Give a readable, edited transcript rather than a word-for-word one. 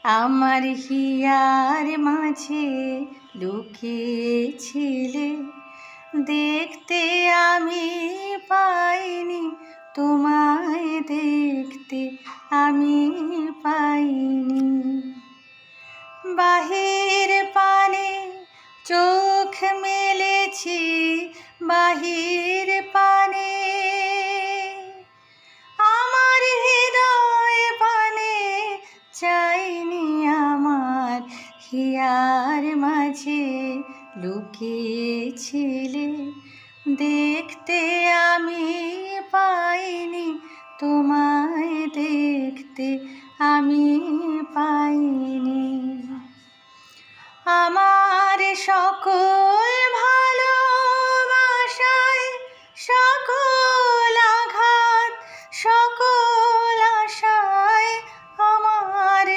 আমার হিয়ার মাঝে লুকিয়েছিলে, দেখতে আমি পাইনি, তোমায় দেখতে আমি পাইনি। বাহির পানে চোখ মেলেছি, বাহির পানে আমার হৃদয় পানে চাইনি। আমার হিয়ার মাঝে লুকিয়েছিলে, দেখতে আমি পাইনি, তোমায় দেখতে আমি